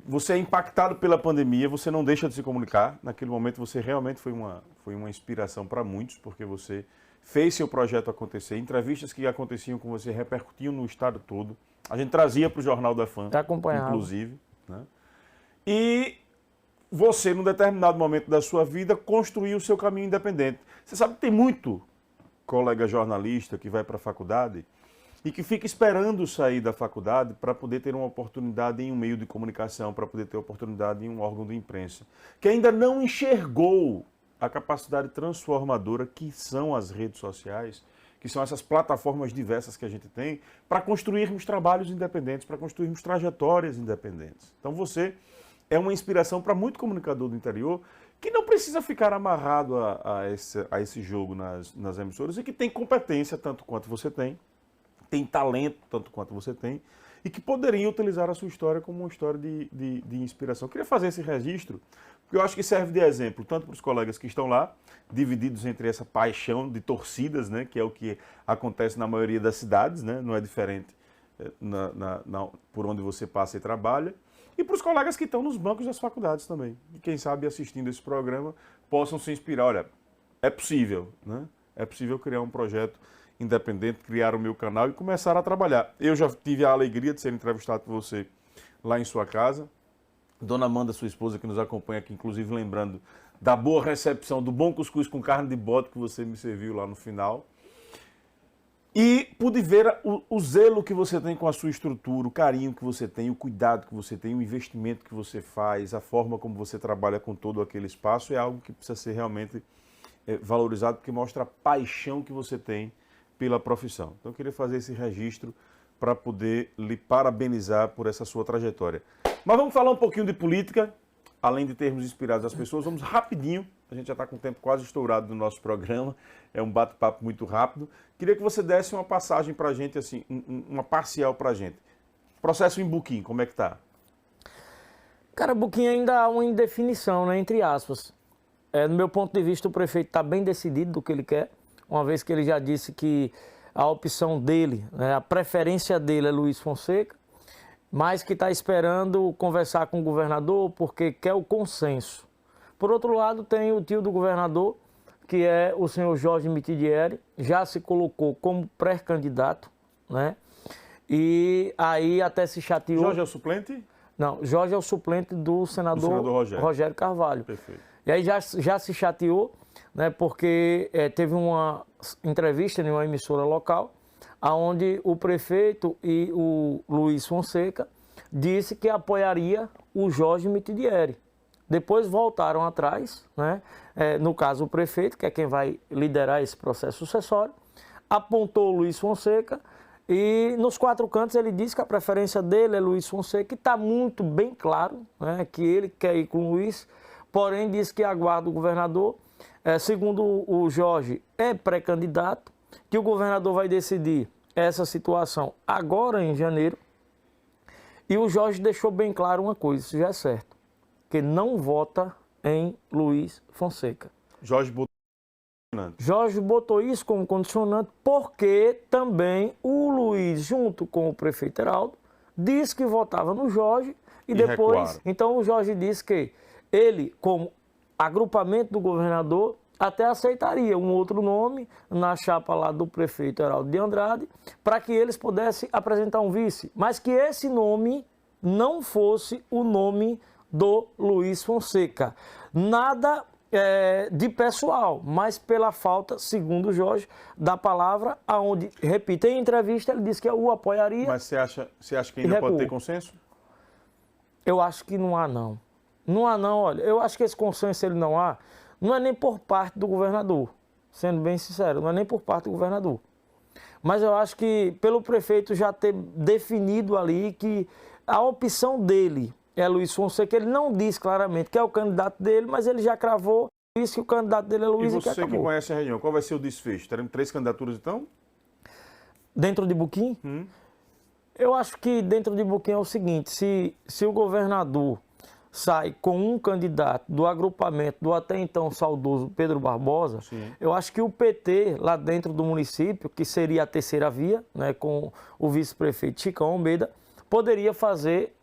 Você é impactado pela pandemia, você não deixa de se comunicar. Naquele momento você realmente foi uma inspiração para muitos, porque você fez seu projeto acontecer. Entrevistas que aconteciam com você repercutiam no estado todo. A gente trazia para o Jornal da Fã, inclusive. Né? E você, num determinado momento da sua vida, construiu o seu caminho independente. Você sabe que tem muito colega jornalista que vai para a faculdade e que fica esperando sair da faculdade para poder ter uma oportunidade em um meio de comunicação, para poder ter oportunidade em um órgão de imprensa, que ainda não enxergou a capacidade transformadora que são as redes sociais, que são essas plataformas diversas que a gente tem, para construirmos trabalhos independentes, para construirmos trajetórias independentes. Então você é uma inspiração para muito comunicador do interior que não precisa ficar amarrado a esse jogo nas emissoras e que tem competência tanto quanto você tem talento tanto quanto você tem e que poderiam utilizar a sua história como uma história de inspiração. Eu queria fazer esse registro porque eu acho que serve de exemplo tanto para os colegas que estão lá, divididos entre essa paixão de torcidas, né, que é o que acontece na maioria das cidades, né, não é diferente por onde você passa e trabalha, e para os colegas que estão nos bancos das faculdades também. E quem sabe assistindo esse programa possam se inspirar. Olha, é possível, né? É possível criar um projeto independente, criar o meu canal e começar a trabalhar. Eu já tive a alegria de ser entrevistado por você lá em sua casa. Dona Amanda, sua esposa, que nos acompanha aqui, inclusive lembrando da boa recepção, do bom cuscuz com carne de bode que você me serviu lá no final. E pude ver o zelo que você tem com a sua estrutura, o carinho que você tem, o cuidado que você tem, o investimento que você faz, a forma como você trabalha com todo aquele espaço é algo que precisa ser realmente valorizado, porque mostra a paixão que você tem pela profissão. Então eu queria fazer esse registro para poder lhe parabenizar por essa sua trajetória. Mas vamos falar um pouquinho de política, além de termos inspirado as pessoas, vamos rapidinho, a gente já está com o tempo quase estourado do nosso programa, é um bate-papo muito rápido. Queria que você desse uma passagem para a gente, assim, uma parcial para a gente. Processo em Buquim, como é que está? Cara, Buquim ainda há uma indefinição, né, entre aspas. No meu ponto de vista, o prefeito está bem decidido do que ele quer, uma vez que ele já disse que a opção dele, né, a preferência dele é Luiz Fonseca, mas que está esperando conversar com o governador porque quer o consenso. Por outro lado, tem o tio do governador, que é o senhor Jorge Mitidieri, já se colocou como pré-candidato, né? E aí até se chateou... Jorge é o suplente? Não, Jorge é o suplente do senador Rogério Carvalho. Perfeito. E aí já se chateou, né? Porque teve uma entrevista em uma emissora local, onde o prefeito e o Luiz Fonseca disse que apoiaria o Jorge Mitidieri. Depois voltaram atrás, né? No caso o prefeito, que é quem vai liderar esse processo sucessório, apontou o Luiz Fonseca e nos quatro cantos ele disse que a preferência dele é Luiz Fonseca, e está muito bem claro, né, que ele quer ir com o Luiz, porém disse que aguarda o governador. Segundo o Jorge, é pré-candidato, que o governador vai decidir essa situação agora em janeiro, e o Jorge deixou bem claro uma coisa, isso já é certo, que não vota em Luiz Fonseca. Jorge botou isso como condicionante porque também o Luiz, junto com o prefeito Heraldo, disse que votava no Jorge e depois... Recuaram. Então o Jorge disse que ele, como agrupamento do governador, até aceitaria um outro nome na chapa lá do prefeito Heraldo de Andrade, para que eles pudessem apresentar um vice, mas que esse nome não fosse o nome do Luiz Fonseca. Nada de pessoal, mas pela falta, segundo o Jorge, da palavra, aonde, repito, em entrevista ele disse que o apoiaria. Mas você acha que ainda pode ter consenso? Eu acho que não há, não. Não há, não. Olha, eu acho que esse consenso ele não há, não é nem por parte do governador, sendo bem sincero, não é nem por parte do governador. Mas eu acho que pelo prefeito já ter definido ali que a opção dele é Luiz Fonseca, ele não diz claramente que é o candidato dele, mas ele já cravou, disse que o candidato dele é Luiz. E você que conhece a região, qual vai ser o desfecho? Teremos 3 candidaturas então? Dentro de Buquim? Eu acho que dentro de Buquim é o seguinte, se o governador sai com um candidato do agrupamento do até então saudoso Pedro Barbosa, sim, eu acho que o PT lá dentro do município, que seria a terceira via, né, com o vice-prefeito Chicão Almeida, poderia fazer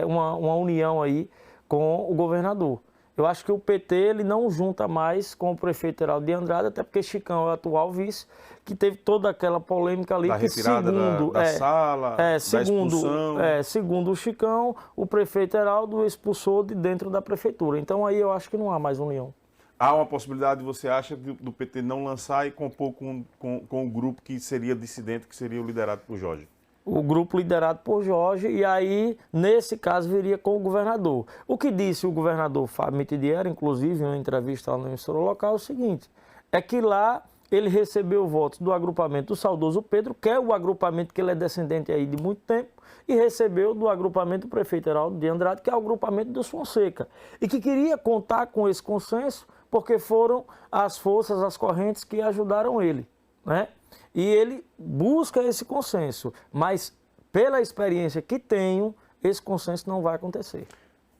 uma união aí com o governador. Eu acho que o PT ele não junta mais com o prefeito Heraldo de Andrade, até porque Chicão é o atual vice, que teve toda aquela polêmica ali. Da retirada da sala, da expulsão. Segundo o Chicão, o prefeito Heraldo expulsou de dentro da prefeitura. Então aí eu acho que não há mais união. Há uma possibilidade, você acha, do PT não lançar e compor com o grupo que seria dissidente, que seria o liderado por Jorge? O grupo liderado por Jorge, e aí, nesse caso, viria com o governador. O que disse o governador Fábio Mitidieri, inclusive, em uma entrevista lá no emissora local, é o seguinte, é que lá ele recebeu votos do agrupamento do saudoso Pedro, que é o agrupamento que ele é descendente aí de muito tempo, e recebeu do agrupamento do prefeito Heraldo de Andrade, que é o agrupamento dos Fonseca, e que queria contar com esse consenso, porque foram as forças, as correntes que ajudaram ele, né? E ele busca esse consenso, mas pela experiência que tenho, esse consenso não vai acontecer.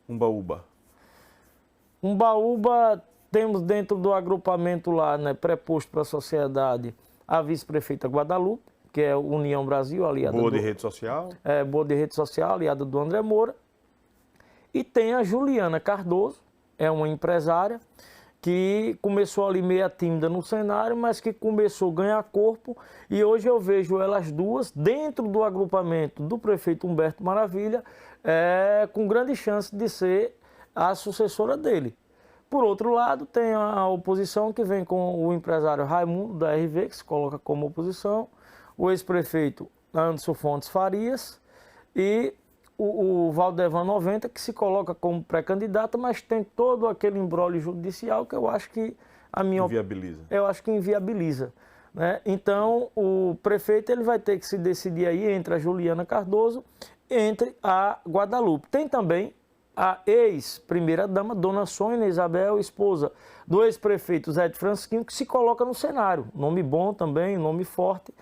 Umbaúba, temos dentro do agrupamento lá, né, preposto para a sociedade, a vice-prefeita Guadalupe, que é União Brasil, aliada Boa de rede social. Boa de rede social, aliada do André Moura. E tem a Juliana Cardoso, é uma empresária que começou ali meio tímida no cenário, mas que começou a ganhar corpo, e hoje eu vejo elas duas dentro do agrupamento do prefeito Humberto Maravilha, com grande chance de ser a sucessora dele. Por outro lado, tem a oposição que vem com o empresário Raimundo, da RV, que se coloca como oposição, o ex-prefeito Anderson Fontes Farias e o Valdevan 90, que se coloca como pré-candidato, mas tem todo aquele imbróglio judicial que eu acho que inviabiliza. Eu acho que inviabiliza, né? Então, o prefeito ele vai ter que se decidir aí entre a Juliana Cardoso e entre a Guadalupe. Tem também a ex-primeira-dama, Dona Sônia Isabel, esposa do ex-prefeito Zé de Francisquinho, que se coloca no cenário. Nome bom também, nome forte.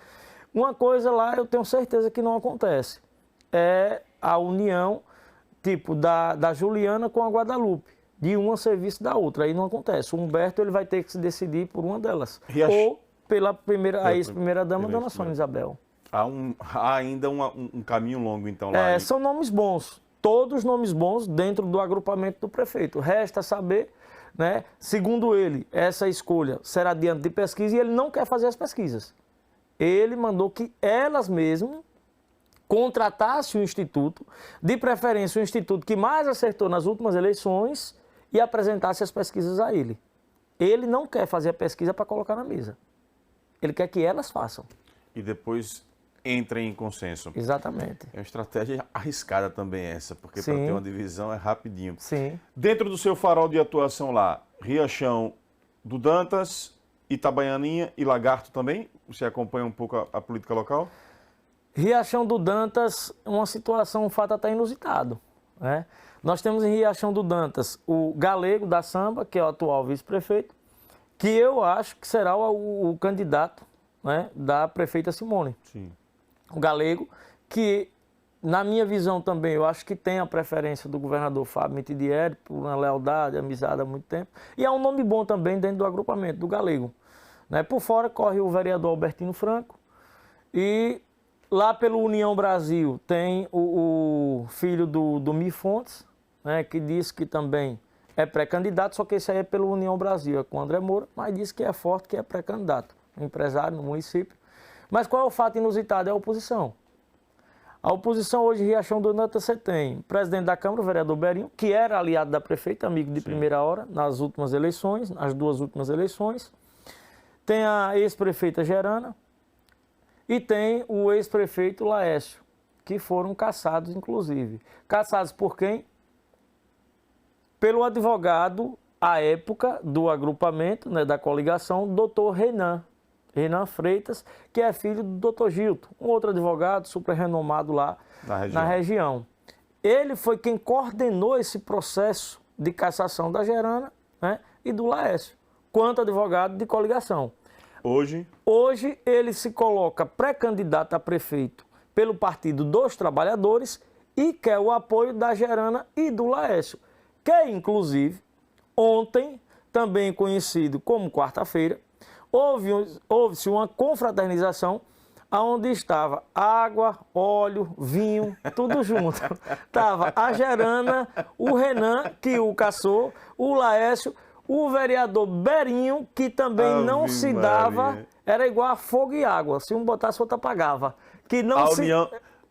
Uma coisa lá eu tenho certeza que não acontece. É a união, tipo, da Juliana com a Guadalupe, de uma serviço da outra. Aí não acontece. O Humberto ele vai ter que se decidir por uma delas. Ou pela a ex-primeira-dama, Dona Sônia Isabel. Há ainda um caminho longo, então, lá. São nomes bons. Todos nomes bons dentro do agrupamento do prefeito. Resta saber, né? Segundo ele, essa escolha será diante de pesquisa e ele não quer fazer as pesquisas. Ele mandou que elas mesmas contratasse o instituto, de preferência o instituto que mais acertou nas últimas eleições, e apresentasse as pesquisas a ele. Ele não quer fazer a pesquisa para colocar na mesa. Ele quer que elas façam. E depois entrem em consenso. Exatamente. É uma estratégia arriscada também essa, porque para ter uma divisão é rapidinho. Sim. Dentro do seu farol de atuação lá, Riachão do Dantas, Itabaianinha e Lagarto também? Você acompanha um pouco a política local? Riachão do Dantas, uma situação, um fato até inusitado, né? Nós temos em Riachão do Dantas o Galego da Samba, que é o atual vice-prefeito, que eu acho que será o candidato, né, da prefeita Simone. Sim. O Galego, que na minha visão também, eu acho que tem a preferência do governador Fábio Mitidieri, por uma lealdade, amizade há muito tempo, e é um nome bom também dentro do agrupamento do Galego, né? Por fora corre o vereador Albertino Franco, e lá pelo União Brasil tem o filho do Mi Fontes, né, que diz que também é pré-candidato, só que esse aí é pelo União Brasil, é com o André Moura, mas diz que é forte, que é pré-candidato, empresário no município. Mas qual é o fato inusitado? É a oposição. A oposição hoje, Riachão do Dantas, você tem o presidente da Câmara, o vereador Berinho, que era aliado da prefeita, amigo de primeira hora, nas últimas eleições, nas duas últimas eleições. Tem a ex-prefeita Gerana, e tem o ex-prefeito Laércio, que foram caçados, inclusive. Caçados por quem? Pelo advogado, à época, do agrupamento, né, da coligação, doutor Renan Freitas, que é filho do doutor Gilton, um outro advogado super renomado lá na região. Ele foi quem coordenou esse processo de cassação da Gerana, né, e do Laércio, quanto advogado de coligação. Hoje ele se coloca pré-candidato a prefeito pelo Partido dos Trabalhadores e quer o apoio da Gerana e do Laércio, que inclusive ontem, também conhecido como quarta-feira, houve-se uma confraternização onde estava água, óleo, vinho, tudo junto. Estava a Gerana, o Renan, que o caçou, o Laércio, o vereador Berinho, que também não se dava, era igual a fogo e água. Se um botasse, outro apagava. Que não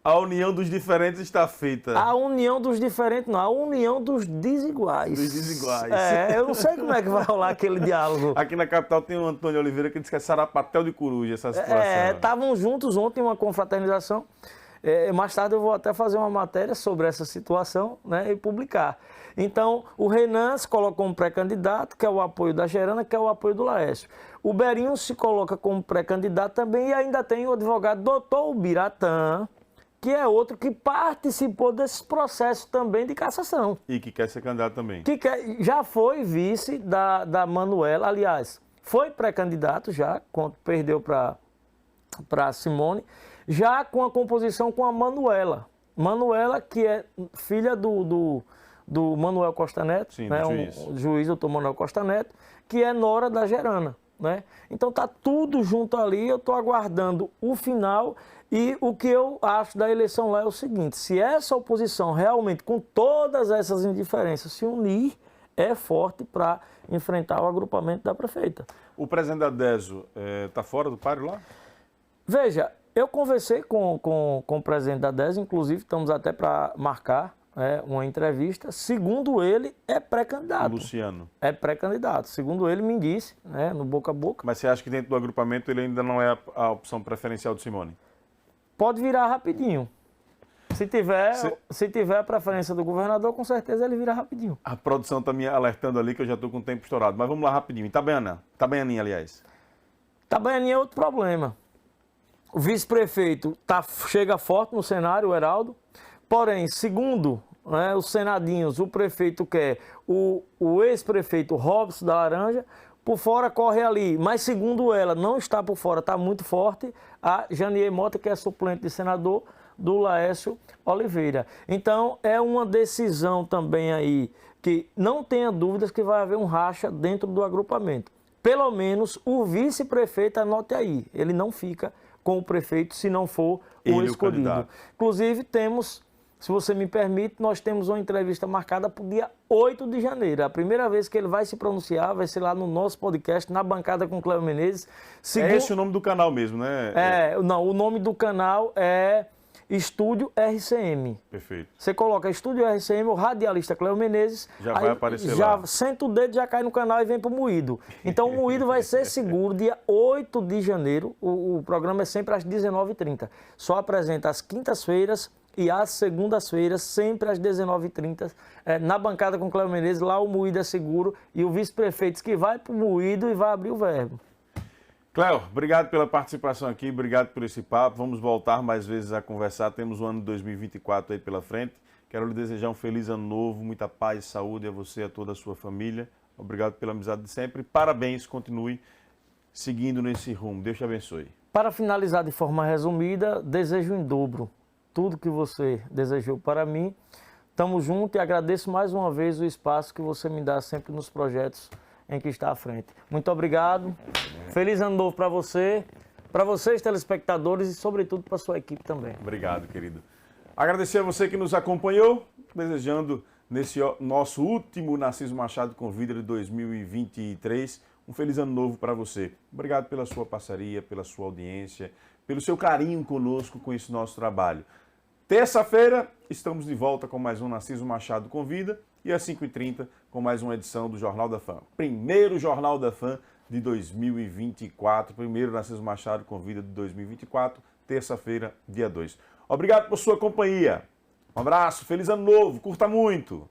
a união dos diferentes está feita. A união dos diferentes, não. A união dos desiguais. Dos desiguais. Eu não sei como é que vai rolar aquele diálogo. Aqui na capital tem o Antônio Oliveira que diz que é sarapatel de coruja essa situação. Estavam juntos ontem em uma confraternização. Mais tarde eu vou até fazer uma matéria sobre essa situação, né, e publicar. Então, o Renan se coloca como pré-candidato, que é o apoio da Gerana, que é o apoio do Laércio. O Berinho se coloca como pré-candidato também, e ainda tem o advogado doutor Ubiratã, que é outro que participou desse processo também de cassação. E que quer ser candidato também. Já foi vice da Manuela, aliás, foi pré-candidato já, quando perdeu para Simone, já com a composição com a Manuela. Manuela, que é filha do Manuel Costa Neto, sim, né, do juiz. O juiz, doutor Manuel Costa Neto, que é nora da Gerana. né? Então tá tudo junto ali, eu estou aguardando o final e o que eu acho da eleição lá é o seguinte, se essa oposição realmente, com todas essas indiferenças, se unir, é forte para enfrentar o agrupamento da prefeita. O presidente da DESO está fora do páreo lá? Veja, eu conversei com o presidente da DESO, inclusive estamos até para marcar uma entrevista. Segundo ele, é pré-candidato. Luciano. É pré-candidato. Segundo ele, me disse, no boca a boca. Mas você acha que dentro do agrupamento ele ainda não é a opção preferencial do Simone? Pode virar rapidinho. Se tiver a preferência do governador, com certeza ele vira rapidinho. A produção está me alertando ali que eu já estou com o tempo estourado. Mas vamos lá rapidinho. Itabaianinha, aliás. Itabaianinha é outro problema. O vice-prefeito chega forte no cenário, o Heraldo. Porém, segundo os senadinhos, o prefeito quer o ex-prefeito Robson da Laranja, por fora corre ali. Mas segundo ela, não está por fora, está muito forte, a Janier Mota, que é suplente de senador do Laércio Oliveira. Então, é uma decisão também aí que não tenha dúvidas que vai haver um racha dentro do agrupamento. Pelo menos o vice-prefeito, anote aí, ele não fica com o prefeito se não for o escolhido. Inclusive, temos, se você me permite, nós temos uma entrevista marcada para o dia 8 de janeiro. A primeira vez que ele vai se pronunciar vai ser lá no nosso podcast, na bancada com Cléo Menezes. É esse o nome do canal mesmo, né? Não, o nome do canal é Estúdio RCM. Perfeito. Você coloca Estúdio RCM, o radialista Cléo Menezes. Já vai aparecer lá. Já senta o dedo, já cai no canal e vem pro Moído. Então o Moído vai ser seguro, dia 8 de janeiro. O programa é sempre às 19h30. Só apresenta às quintas-feiras e às segundas-feiras, sempre às 19h30, na bancada com Cléo Menezes. Lá o Moído é seguro e o vice-prefeito que vai pro Moído e vai abrir o verbo. Cléo, obrigado pela participação aqui, obrigado por esse papo. Vamos voltar mais vezes a conversar. Temos o ano de 2024 aí pela frente. Quero lhe desejar um feliz ano novo, muita paz e saúde a você e a toda a sua família. Obrigado pela amizade de sempre. Parabéns, continue seguindo nesse rumo. Deus te abençoe. Para finalizar de forma resumida, desejo em dobro tudo que você desejou para mim. Estamos juntos e agradeço mais uma vez o espaço que você me dá sempre nos projetos em que está à frente. Muito obrigado. Feliz ano novo para vocês, telespectadores, e sobretudo para a sua equipe também. Obrigado, querido. Agradecer a você que nos acompanhou, desejando nesse nosso último Narciso Machado Convida de 2023, um feliz ano novo para você. Obrigado pela sua parceria, pela sua audiência, pelo seu carinho conosco, com esse nosso trabalho. Terça-feira, estamos de volta com mais um Narciso Machado Convida e às 5h30 com mais uma edição do Jornal da Fã. Primeiro Jornal da Fã de 2024, primeiro Narciso Machado Convida de 2024, terça-feira, dia 2. Obrigado por sua companhia. Um abraço, feliz ano novo, curta muito!